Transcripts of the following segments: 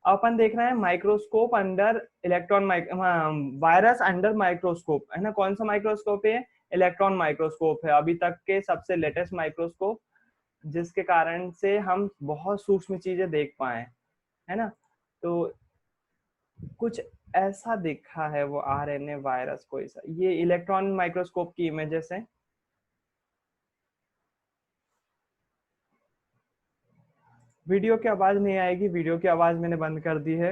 अपन देख रहे हैं microscope under electron virus under microscope, है ना। कौन सा माइक्रोस्कोप है? इलेक्ट्रॉन माइक्रोस्कोप है अभी तक के सबसे लेटेस्ट माइक्रोस्कोप, जिसके कारण से हम बहुत सूक्ष्म चीजें देख पाए, है ना। तो कुछ ऐसा दिखा है वो आरएनए वायरस, कोई सा, ये इलेक्ट्रॉन माइक्रोस्कोप की इमेजेस है। वीडियो की आवाज नहीं आएगी, वीडियो की आवाज मैंने बंद कर दी है।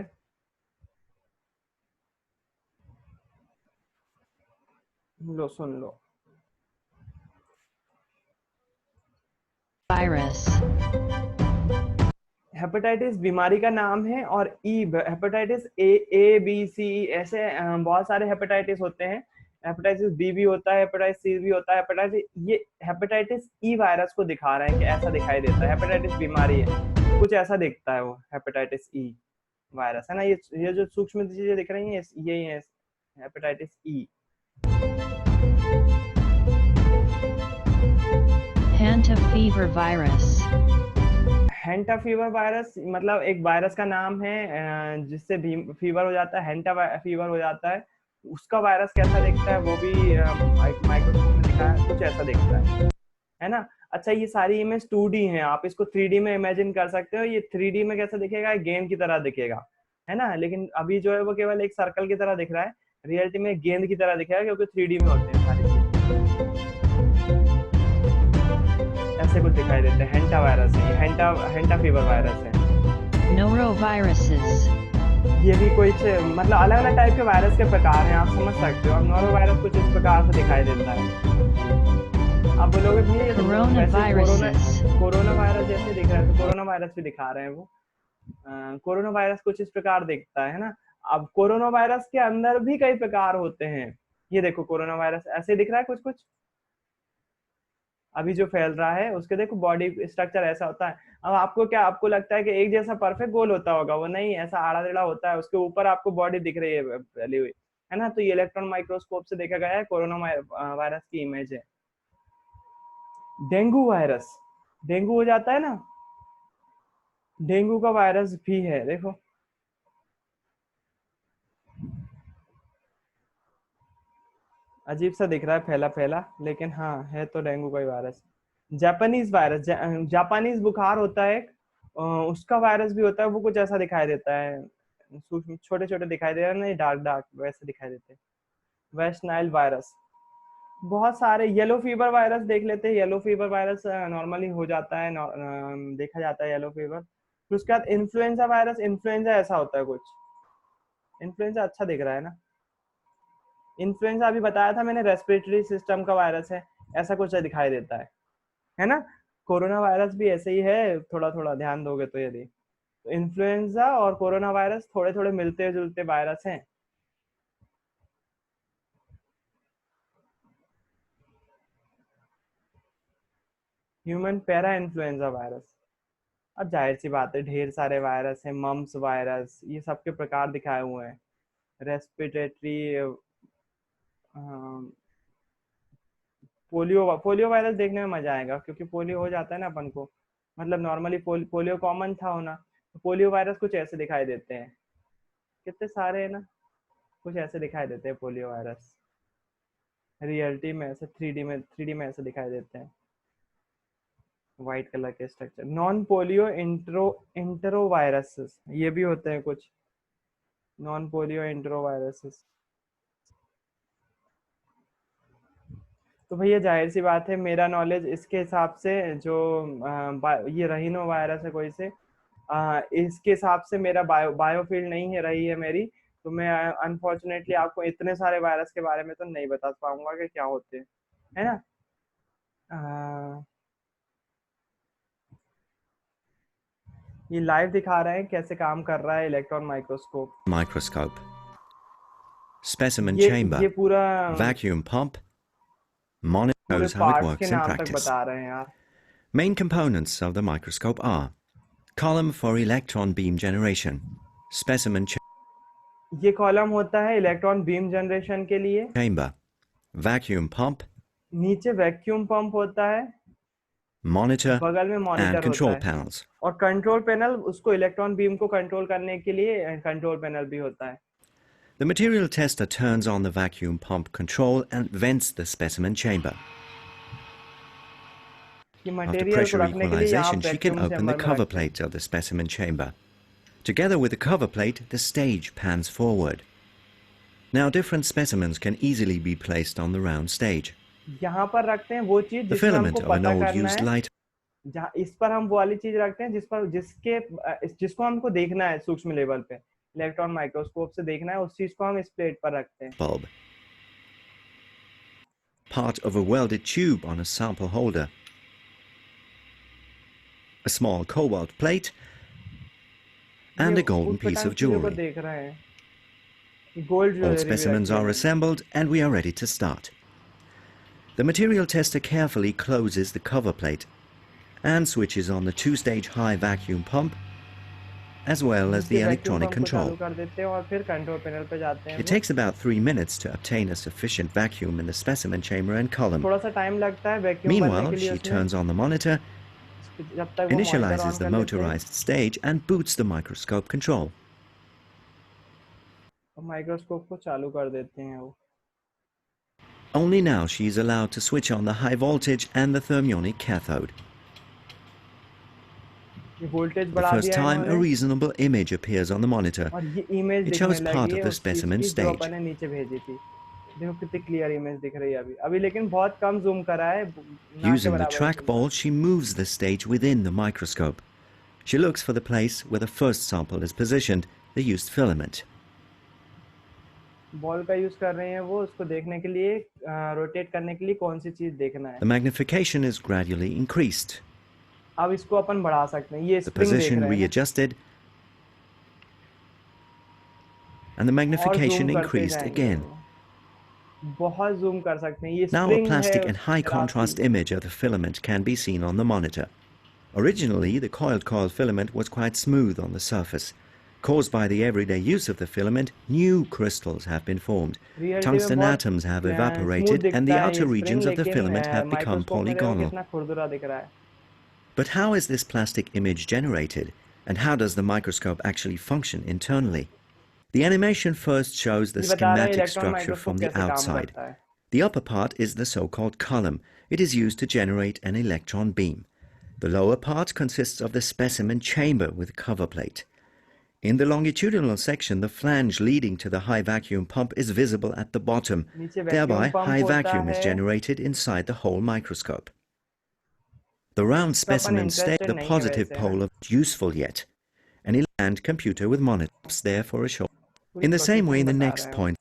लो सुन लो। वायरस हेपेटाइटिस बीमारी का नाम है, और ई hepatitis A B C E ऐसे बहुत सारे हेपेटाइटिस होते हैं। हेपेटाइटिस बी भी होता है, हेपेटाइटिस सी भी होता है, हेपेटाइटिस, ये हेपेटाइटिस ई वायरस को दिखा रहे हैं कि ऐसा दिखाई देता है। हेपेटाइटिस बीमारी है, कुछ ऐसा दिखता है वो हेपेटाइटिस ई वायरस, है ना। ये जो सूक्ष्म चीजें दिख रही हैं यही है hepatitis E. Hanta fever virus. Hanta fever virus मतलब एक वायरस का नाम है जिससे फीवर हो जाता है, हेंटा फीवर हो जाता है। उसका वायरस कैसा दिखता है वो भी माइक्रोस्कोप में दिखा है, कुछ ऐसा दिखता है ना। अच्छा, ये सारी इमेज 2D है, आप इसको 3D में इमेजिन कर सकते हो। ये 3D में कैसा दिखेगा? गेंद की तरह दिखेगा, है ना। लेकिन अभी जो है वो केवल एक सर्कल की तरह दिख रहा है, रियलिटी में गेंद की तरह दिखेगा, क्योंकि 3D में होते हैं सारी चीजें। ऐसे कुछ दिखाई देते हैं। हेंटा वायरस है, हेंटा हेंटा फीवर वायरस है। Noro viruses. ये भी कुछ मतलब अलग अलग टाइप के वायरस के प्रकार हैं, आप समझ सकते हो। अब नोरो वायरस कुछ इस प्रकार से दिखाई देता है। आप बोलोगे भैया ये तो कोरोना वायरस जैसे दिख रहा है, तो कोरोना वायरस भी दिखा रहे हैं वो। कोरोना वायरस कुछ इस प्रकार दिखता है ना। अब कोरोना वायरस के अंदर भी कई प्रकार होते हैं। ये देखो कोरोना वायरस ऐसे दिख रहा है कुछ कुछ, अभी जो फैल रहा है उसके देखो बॉडी स्ट्रक्चर ऐसा होता है। अब आपको क्या, आपको लगता है कि एक जैसा परफेक्ट गोल होता होगा? वो नहीं, ऐसा आड़ा टेढ़ा होता है, उसके ऊपर आपको बॉडी दिख रही है फैली हुई, है ना। तो ये इलेक्ट्रॉन माइक्रोस्कोप से देखा गया है, कोरोना वायरस की इमेज है। डेंगू वायरस, डेंगू हो जाता है ना, डेंगू का वायरस भी है, देखो। अजीब सा दिख रहा है, फैला फैला, लेकिन हाँ है तो डेंगू का ही वायरस। जापानीज वायरस, जापानीज बुखार होता है एक, उसका वायरस भी होता है, वो कुछ ऐसा दिखाई देता है, छोटे छोटे दिखाई दे रहे हैं, नहीं डार्क डार्क वैसे दिखाई देते हैं। वेस्ट नाइल वायरस, बहुत सारे। येलो फीवर वायरस देख लेते हैं। येलो फीवर वायरस नॉर्मली हो जाता है, देखा जाता है येलो फीवर। फिर उसके बाद इन्फ्लुएंजा वायरस, इन्फ्लुएंजा ऐसा होता है कुछ, इन्फ्लुएंजा अच्छा दिख रहा है ना। इन्फ्लुएंजा अभी बताया था मैंने, रेस्पिरेटरी सिस्टम का वायरस है, ऐसा कुछ दिखाई देता है ना। कोरोना वायरस भी ऐसे ही है, थोड़ा थोड़ा ध्यान दोगे तो। यदि तो इन्फ्लुएंजा और कोरोना वायरस थोड़े थोड़े मिलते जुलते वायरस हैं। ह्यूमन पैरा इन्फ्लुएंजा वायरस, अब जाहिर सी बात है ढेर सारे वायरस हैं। मम्स वायरस, ये सबके प्रकार दिखाए हुए हैं। रेस्पिरेटरी, पोलियो, पोलियो वायरस देखने में मजा आएगा, क्योंकि पोलियो हो जाता है ना अपन को। मतलब नॉर्मली पोलियो कॉमन था होना, तो पोलियो वायरस कुछ ऐसे दिखाई देते हैं। कितने सारे हैं ना, कुछ ऐसे दिखाई देते हैं पोलियो वायरस। रियलिटी में ऐसे 3D में ऐसे दिखाई देते हैं, व्हाइट कलर के structure. Non polio intro viruses, ये भी होते हैं कुछ, नॉन पोलियो इंटरो वायरसेस। तो भैया जाहिर सी बात है, मेरा नॉलेज इसके हिसाब से जो ये रहीनो वायरस है कोई से, इसके हिसाब से मेरा बायोफील्ड नहीं है रही है मेरी। तो मैं अनफॉर्चुनेटली आपको इतने सारे वायरस के बारे में तो नहीं बता पाऊंगा कि क्या होते हैं, है ना। ये लाइव दिखा रहे हैं कैसे काम कर रहा है इलेक्ट्रॉन माइक्रोस्कोप। Microscope. Specimen ये chamber. ये पूरा Vacuum pump. Monitor पूरे shows how it पार्ट्स के works in नाम तक practice. बता रहे हैं यार। Main components of the microscope are column for electron beam generation, specimen ये कॉलम होता है इलेक्ट्रॉन बीम जनरेशन के लिए, chamber, vacuum pump, नीचे वैक्यूम पंप होता है, monitor, बगल में and मॉनिटर होता control है panels. और कंट्रोल पैनल उसको इलेक्ट्रॉन बीम को कंट्रोल करने के लिए कंट्रोल पैनल भी होता है. The material tester turns on the vacuum pump control and vents the specimen chamber. कि After मटेरियल को pressure रखने के लिए यहाँ equalization, she can vacuum open the chamber में cover रखते हैं. plate of the specimen chamber. Together with the cover plate, the stage pans forward. Now different specimens can easily be placed on the round stage. यहाँ पर रखते हैं वो चीज The जिसमें हमको filament of an पता old करना used है. light जहाँ इस पर हम वो वाली चीज रखते हैं जिसको हमको देखना है सूक्ष्म लेवल पे, इलेक्ट्रॉन माइक्रोस्कोप से देखना है, उस चीज को हम इस प्लेट पर रखते हैं. bulb, part of a welded tube on a sample holder, a small cobalt plate, and ये a golden उस piece of चीजों को jewelry. देख रहे हैं. गोल्ड All ज्वेलरी भी specimens रखी are है. assembled and we are ready to start. The material tester carefully closes the cover plate and switches on the two-stage high vacuum pump as well as the vacuum electronic pump को चालू control. कर देते हैं और फिर control panel पे जाते हैं. It takes about 3 minutes to obtain a sufficient vacuum in the specimen chamber and column. थोड़ा सा टाइम लगता है वैक्यूम बनने Meanwhile, के लिए she उसमें. turns on the monitor, जब तक वो मॉनिटर initializes ऑन the कर लेते हैं motorized stage and boots the microscope control. और माइक्रोस्कोप को चालू कर देते हैं वो. Only now she is allowed to switch on the high voltage and the thermionic cathode. ये वोल्टेज For the बढ़ा first दिया है time, a इन्होंने reasonable image appears on the monitor. और ये इमेज It दिखने shows part लगी of है the उस चीज specimen की जो stage. अपन ने नीचे भेजी थी. देखो कितनी क्लियर इमेज दिख रही है अभी लेकिन बहुत कम जूम करा है, ना के Using the बराबर zoom trackball, she moves the stage within the microscope. She looks for the place where the first sample is positioned, the used filament. Ball का यूज कर रहे हैं वो उसको देखने के लिए, रोटेट करने के लिए कौन सी चीज देखना है. The magnification is gradually increased. अब इसको अपन बढ़ा सकते हैं. ये The स्प्रिंग देख position रहे हैं readjusted, and the और magnification जूम करते increased जाएंगे again. वो. बहुत जूम कर सकते हैं. ये Now a स्प्रिंग plastic है and high ग्राफ contrast की. image of the filament can be seen on the monitor. Originally, the coiled coil filament was quite smooth on the surface. Caused by the everyday use of the filament, new crystals have been formed. Reality में Tungsten बहुत atoms have smooth evaporated and दिखता the है outer ये spring, regions of the लेकिन filament have become microscope में देखो polygonal. कितना खुरदुरा दिख रहा है. But how is this plastic image generated? And how does the microscope actually function internally? The animation first shows the ये बता रहे हैं schematic electron structure from microscope the कैसे काम outside. करता है. The upper part is the so-called column. It is used to generate an electron beam. The lower part consists of the specimen chamber with cover plate. In the longitudinal section, the flange leading to the high vacuum pump is visible at the bottom. नीचे vacuum Thereby, pump high होता vacuum is है. generated inside the whole microscope. The round तो अपन specimens stay interested the नहीं है positive वैसे. pole of useful yet. An elegant computer with monitors there for a short. पूरी In the same way, in the processing बता next रहे हैं. point,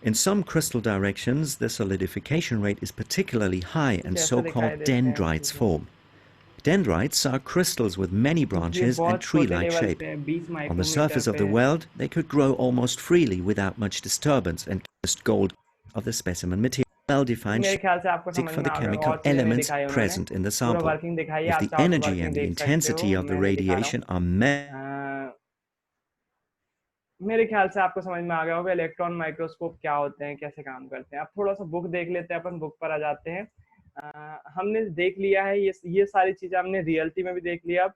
in some crystal directions, the solidification rate is particularly high and ऐसा so-called दिखाई देते हैं dendrites चीजें. form. Dendrites are crystals with many ये branches and बहुत छोटे tree-like लेवल shape. पे है, 20 On the surface micrometer of the पे. weld, they could grow almost freely without much disturbance and just gold of the specimen material. Well-defined मेरे ख्याल से आपको shape समझ for में the आ गया. chemical और चीजें नहीं elements दिखाई उन्होंने. present in the पूरा sample. वर्किंग दिखाई है. If आप the चाहो तो energy वर्किंग and the देख सकते हो. intensity of the मैं नहीं दिखा रहा हूँ. radiation are met मेरे ख्याल से आपको समझ में आ गया होगा इलेक्ट्रॉन माइक्रोस्कोप क्या होते हैं, कैसे काम करते हैं. अब थोड़ा सा बुक देख लेते हैं. अपन बुक पर आ जाते हैं. हमने देख लिया है ये सारी चीजें हमने रियलिटी में भी देख लिया. अब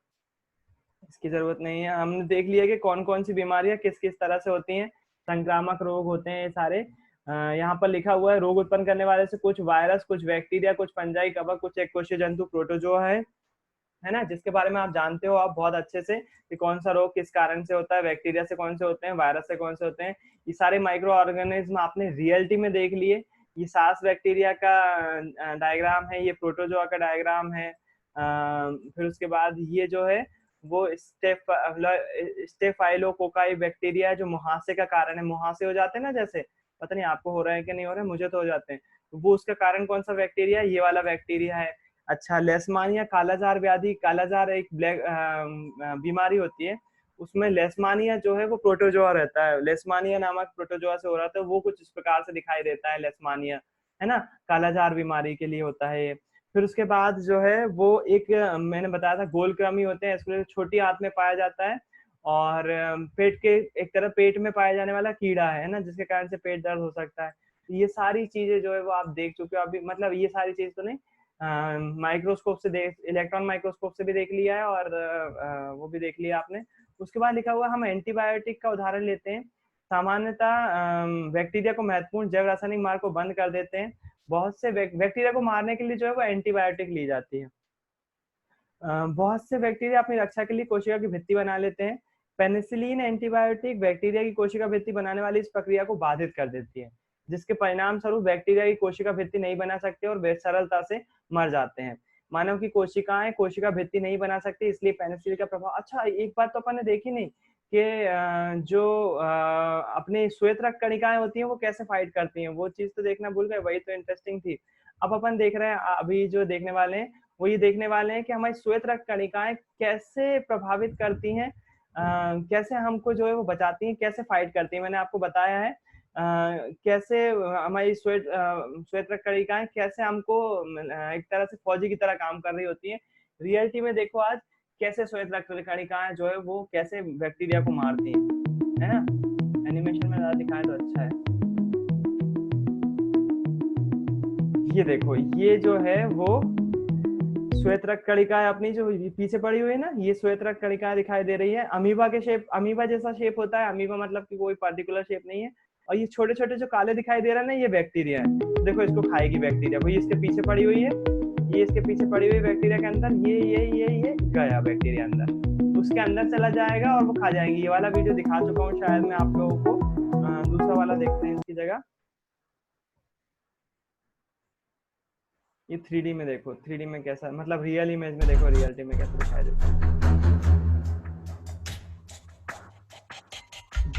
इसकी जरूरत नहीं है. हमने देख लिया कि कौन कौन सी बीमारियां किस किस तरह से होती हैं. संक्रामक रोग होते हैं ये सारे. यहाँ पर लिखा हुआ है रोग उत्पन्न करने वाले से कुछ वायरस, कुछ बैक्टीरिया, कुछ फंजाई, कवक, कुछ एककोषीय जंतु, प्रोटोजोआ है ना, जिसके बारे में आप जानते हो आप बहुत अच्छे से कि कौन सा रोग किस कारण से होता है, बैक्टीरिया से कौन से होते हैं, वायरस से कौन से होते हैं. ये सारे माइक्रो ऑर्गेनिज्म आपने रियलिटी में देख लिए. ये सास बैक्टीरिया का डायग्राम है, ये प्रोटोजोआ का डायग्राम है. फिर उसके बाद ये जो है वो स्टेफाइलोकोकाई बैक्टीरिया जो मुहासे का कारण है. मुहासे हो जाते हैं ना, जैसे पता नहीं आपको हो रहा है कि नहीं हो रहा है, मुझे तो हो जाते हैं. तो वो उसका कारण कौन सा बैक्टीरिया है? ये वाला बैक्टीरिया है. अच्छा, लेशमानिया कालाजार व्याधि. कालाजार एक ब्लैक बीमारी होती है, उसमें लेशमानिया जो है वो प्रोटोजोआ रहता है. लेशमानिया नामक प्रोटोजोआ से हो रहा था. वो कुछ इस प्रकार से दिखाई देता है लेशमानिया, है ना. कालाजार बीमारी के लिए होता है ये. फिर उसके बाद जो है वो एक मैंने बताया था गोलकृमि होते हैं. इसको छोटी आंत में पाया जाता है और पेट के एक तरफ पेट में पाया जाने वाला कीड़ा है ना, जिसके कारण से पेट दर्द हो सकता है. ये सारी चीजें जो है वो आप देख चुके हो अभी, मतलब ये सारी चीज तो नहीं, माइक्रोस्कोप से देख, इलेक्ट्रॉन माइक्रोस्कोप से भी देख लिया है, और वो भी देख लिया आपने। उसके बाद लिखा हुआ हम एंटीबायोटिक का उदाहरण लेते हैं। सामान्यतः बैक्टीरिया को महत्वपूर्ण जैव रासायनिक मार्ग को बंद कर देते हैं। बहुत से बैक्टीरिया को मारने के लिए जो है वो एंटीबायोटिक ली जाती है। बहुत से बैक्टीरिया अपनी रक्षा के लिए कोशिका की भित्ति बना लेते हैं। पेनिसिलिन एंटीबायोटिक बैक्टीरिया की कोशिका भित्ति बनाने वाली इस प्रक्रिया को बाधित कर देती है, जिसके परिणाम स्वरूप बैक्टीरिया की कोशिका भित्ति नहीं बना सकते और वे सरलता से मर जाते हैं। मानव की कोशिकाएं कोशिका भित्ति नहीं बना सकती, इसलिए पेनिसिलिन का प्रभाव। अच्छा, एक बात तो अपन ने देखी नहीं कि जो अपनी श्वेत रक्त कणिकाएं होती हैं वो कैसे फाइट करती हैं, वो चीज तो देखना भूल गए, वही तो इंटरेस्टिंग थी। अब अपन देख रहे हैं, अभी जो देखने वाले हैं वो ये देखने वाले हैं कि हमारी श्वेत रक्त कणिकाएं कैसे प्रभावित करती हैं, कैसे हमको जो है वो बचाती हैं, कैसे फाइट करती हैं। मैंने आपको बताया है कैसे हमारी श्वेत रक्त कणिकाएं कैसे हमको एक तरह से फौजी की तरह काम कर रही होती हैं। रियलिटी में देखो आज कैसे श्वेत रक्त कणिकाएं जो है वो कैसे बैक्टीरिया को मारती हैं, है ना। एनिमेशन में ज्यादा दिखाएं तो अच्छा है। ये देखो, ये जो है वो श्वेत रक्त कणिकाएं अपनी जो पीछे पड़ी हुई है ना, ये श्वेत रक्त कणिकाएं दिखाई दे रही है। अमीबा के शेप, अमीबा जैसा शेप होता है। अमीबा मतलब कि कोई पर्टिकुलर शेप नहीं है। और ये छोटे छोटे जो काले दिखाई दे रहा है ना, ये बैक्टीरिया है। देखो, इसको खाएगी बैक्टीरिया को। ये इसके पीछे पड़ी हुई है, ये इसके पीछे पड़ी हुई बैक्टीरिया के अंदर, ये गया बैक्टीरिया अंदर, उसके अंदर चला जाएगा और वो खा जाएंगी। ये वाला वीडियो दिखा चुका हूँ शायद मैं आप लोगों को। दूसरा वाला देखते हैं इसकी जगह। ये 3D में देखो, 3D में कैसा, मतलब रियल इमेज में देखो, रियलिटी में कैसा दिखाई देता है।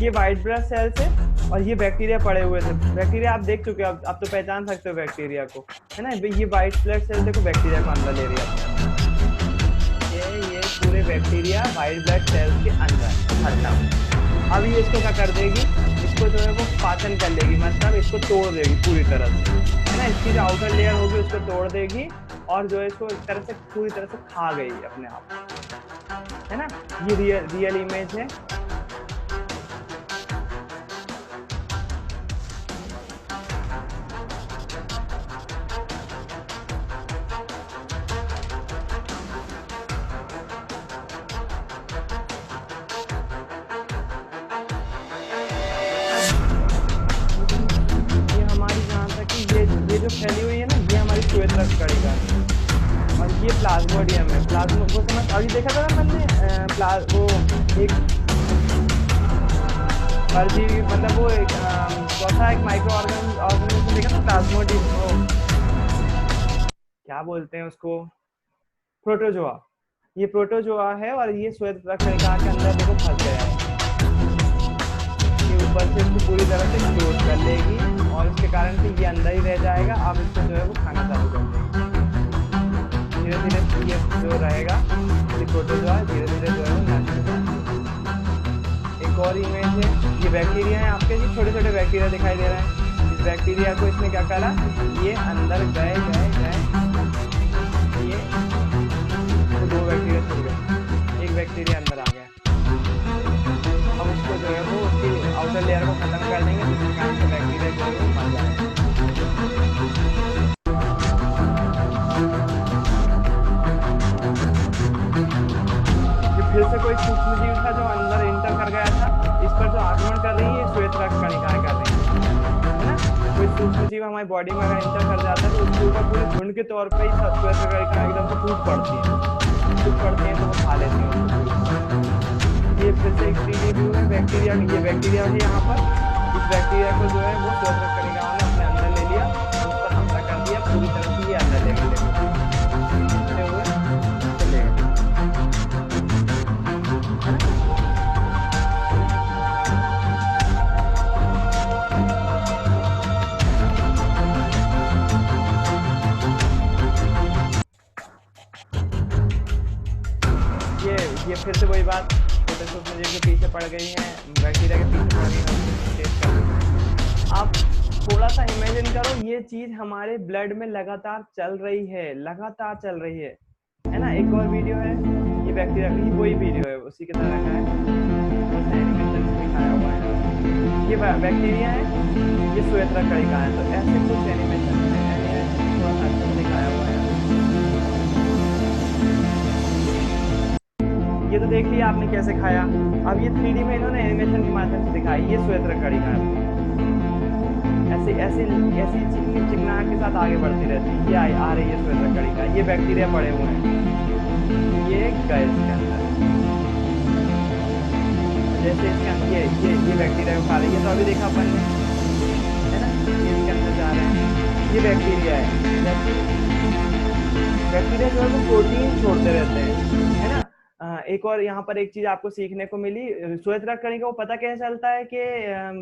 ये व्हाइट ब्लड सेल्स है और ये बैक्टीरिया पड़े हुए थे। बैक्टीरिया आप देख चुके हो, आप तो पहचान सकते हो बैक्टीरिया को, है ना। ये व्हाइट ब्लड सेल्स देखो, बैक्टीरिया को अंदर ले रही है। ये पूरे बैक्टीरिया व्हाइट ब्लड सेल्स के अंदर खत्म। अब ये इसको क्या कर देगी, इसको जो है वो पाचन कर लेगी, मतलब इसको तोड़ देगी पूरी तरह से, है ना। इसकी जो आउटर लेयर होगी उसको तोड़ देगी और जो है इसको एक तरह से पूरी तरह से खा गई अपने आप, है ना। ये रियल इमेज है। ये जो फैली हुई है ना, ये हमारी श्वेत रक्त कणिका है और ये प्लाज्मोडियम है। प्लाज्मो वो समझ अभी देखा था ना मैंने, वो एक परजीवी, मतलब वो एक चौथा एक माइक्रो ऑर्गेनिज्म देखा था, प्लाज्मोडियम, वो क्या बोलते हैं उसको, प्रोटोजोआ। ये प्रोटोजोआ है और ये श्वेत रक्त कणिका के अंदर देखो फंस गया है। ऊपर से इसको पूरी तरह से क्लोज कर लेगी और इसके कारण से ये अंदर ही रह जाएगा। अब इसको जो है वो खाना चालू कर देगी। धीरे धीरे ये जो रहेगा, ये प्रोटोजोआ धीरे धीरे जो है वो नष्ट हो जाएगा। एक और इमेज है, ये बैक्टीरिया है आपके, ये छोटे छोटे बैक्टीरिया दिखाई दे रहे हैं। इस बैक्टीरिया को इसने क्या करा, ये अंदर गए, ये तो 2 बैक्टीरिया छूट गए, एक बैक्टीरिया अंदर आ गया। अब उसको जो है वो उसकी आउटर लेयर को खत्म कर देंगे, जिसके कारण से बैक्टीरिया जो है वो मर जाएगा। ये फिर से कोई सूक्ष्मजीव था जो अंदर इंटर कर गया था। इस पर जो आक्रमण कर रही है श्वेत रक्त कणिकाएं कर रही है ना। कोई सूक्ष्मजीव हमारी बॉडी में अगर इंटर कर जाता है तो उसके ऊपर पूरे झुंड के तौर पर ही श्वेत रक्त कणिकाएं एकदम से टूट पड़ती है तो वो खा लेती है। ये फिर से एक 3D व्यू है बैक्टीरिया, ये बैक्टीरिया है यहाँ पर। इस बैक्टीरिया को जो है वो श्वेत रक्त कणिकाओं ने अपने अंदर ले लिया, उस पर हमला कर दिया, पूरी तरह से ये अंदर ले गए, ये फिर से वही बात, सूक्ष्मजीव के पीछे पड़ गई हैं, बैक्टीरिया के पीछे पड़ गई हैं। आप थोड़ा सा इमेजिन करो, ये चीज हमारे ब्लड में लगातार चल रही है, है ना। एक और वीडियो है, ये बैक्टीरिया की वही वीडियो है, उसी की तरह का है, एनिमेशन दिखाया हुआ है। ये बैक्टीरिया है, ये श्वेत रक्त कणिका है। तो ऐसे कुछ एनिमेशन थोड़ा सा अच्छा दिखाया हुआ है। ये तो देख लिया आपने कैसे खाया। अब ये 3D में इन्होंने एनिमेशन के माध्यम से दिखाई। ये श्वेत रक्त कणिका है, ऐसे ऐसे ऐसी चिकनाहट के साथ आगे बढ़ती रहती है। ये आ रही है श्वेत रक्त कणिका, ये बैक्टीरिया पड़े हुए हैं, ये गए इसके अंदर। जैसे इसके अंदर ये बैक्टीरिया को खा रही है, तो अभी देखा अपन ने, है ना, ये इसके अंदर जा रहे हैं। ये बैक्टीरिया है, बैक्टीरिया जो है वो प्रोटीन छोड़ते रहते हैं, है ना। एक और यहाँ पर एक चीज आपको सीखने को मिली, श्वेत रक्त कणिका को पता कैसे चलता है कि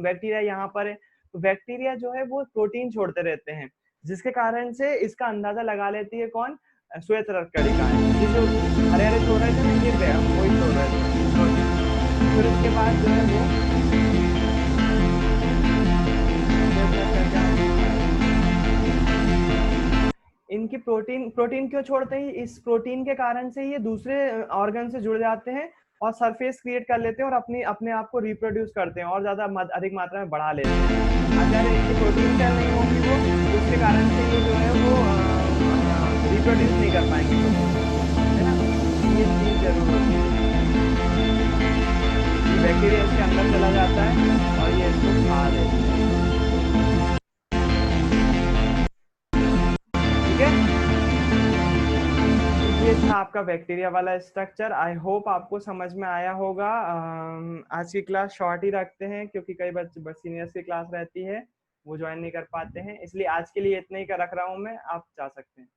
बैक्टीरिया यहाँ पर है। तो बैक्टीरिया जो है वो प्रोटीन छोड़ते रहते हैं, जिसके कारण से इसका अंदाजा लगा लेती है कौन, श्वेत रक्त कणिका है। ये जो हरे हरे छोड़ रहे थे ना, ये वही छोड़ रहे थे। फिर उसके बाद जो है वो इनकी प्रोटीन क्यों छोड़ते हैं, इस प्रोटीन के कारण से ये दूसरे ऑर्गन से जुड़ जाते हैं और सरफेस क्रिएट कर लेते हैं और अपने आप को रिप्रोड्यूस करते हैं और ज्यादा अधिक मात्रा में बढ़ा लेते हैं। अगर इनकी प्रोटीन सेल नहीं होगी वो, उसके कारण से ये जो है वो रिप्रोड्यूस नहीं कर पाएंगे, है ना। ये चीज जरूर होती है। बैक्टीरिया इसके अंदर चला जाता है और ये इसको खा लेते हैं, ठीक है। ये था आपका बैक्टीरिया वाला स्ट्रक्चर। आई होप आपको समझ में आया होगा। आज की क्लास शॉर्ट ही रखते हैं क्योंकि कई बच्चे सीनियर्स की क्लास रहती है, वो ज्वाइन नहीं कर पाते हैं, इसलिए आज के लिए इतना ही का रख रहा हूँ मैं। आप जा सकते हैं।